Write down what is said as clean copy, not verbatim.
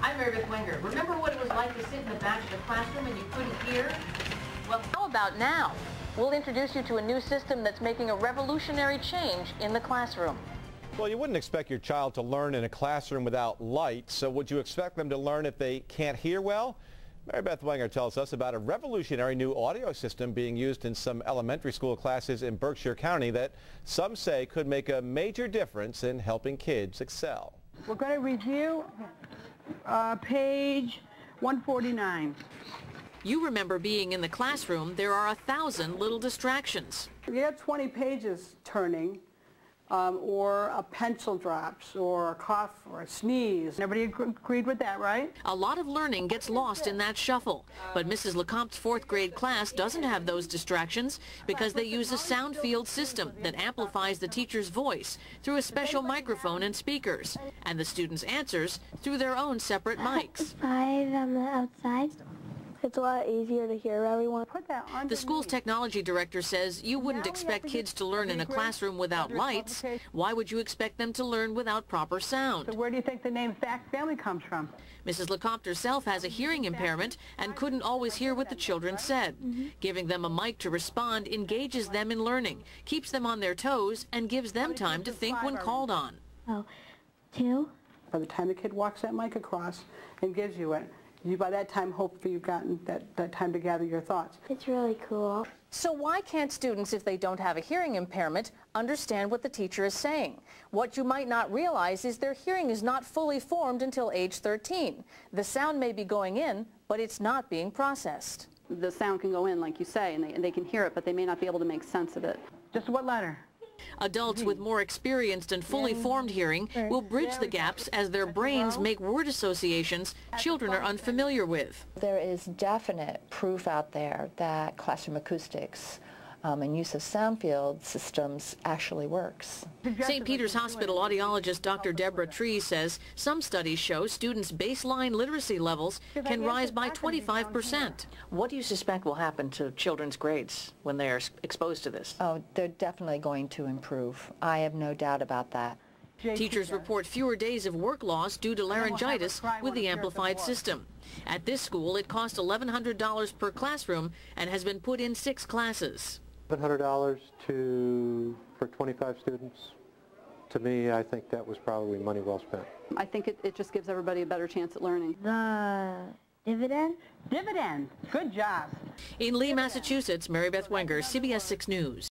I'm Mary Beth Wenger. Remember what it was like to sit in the back of the classroom and you couldn't hear? Well, how about now? We'll introduce you to a new system that's making a revolutionary change in the classroom. Well, you wouldn't expect your child to learn in a classroom without light, so would you expect them to learn if they can't hear well? Mary Beth Wenger tells us about a revolutionary new audio system being used in some elementary school classes in Berkshire County that some say could make a major difference in helping kids excel. We're going to review page 149. You remember being in the classroom. There are 1,000 little distractions. You have 20 pages turning, or a pencil drops, or a cough, or a sneeze. Everybody agreed with that, right? A lot of learning gets lost in that shuffle. But Mrs. Lecomte's 4th grade class doesn't have those distractions because they use a sound field system that amplifies the teacher's voice through a special microphone and speakers, and the students' answers through their own separate mics. 5 on the outside. It's a lot easier to hear everyone. The school's technology director says you wouldn't expect kids to learn in a classroom without lights. Why would you expect them to learn without proper sound? So where do you think the name Fact Family comes from? Mrs. Lecomte herself has a hearing impairment and couldn't always hear what the children said. Giving them a mic to respond engages them in learning, keeps them on their toes, and gives them time to think when called on. Oh, 2. By the time the kid walks that mic across and gives you it, you by that time hopefully you've gotten that time to gather your thoughts. It's really cool. So why can't students, if they don't have a hearing impairment, understand what the teacher is saying? What you might not realize is their hearing is not fully formed until age 13. The sound may be going in, but it's not being processed. The sound can go in, like you say, and they can hear it, but they may not be able to make sense of it. Just what letter? Adults with more experienced and fully formed hearing will bridge the gaps as their brains make word associations children are unfamiliar with. There is definite proof out there that classroom acoustics and use of sound field systems actually works. St. Peter's Hospital audiologist Dr. Deborah Tree says some studies show students' baseline literacy levels can rise by 25%. What do you suspect will happen to children's grades when they are exposed to this? Oh, they're definitely going to improve. I have no doubt about that. Teachers report fewer days of work loss due to laryngitis with the amplified system. At this school, it cost $1,100 per classroom and has been put in 6 classes. $700 for 25 students. To me, I think that was probably money well spent. I think it just gives everybody a better chance at learning. The dividend? Dividend. Good job. In Lee, Massachusetts, Mary Beth Wenger, CBS 6 News.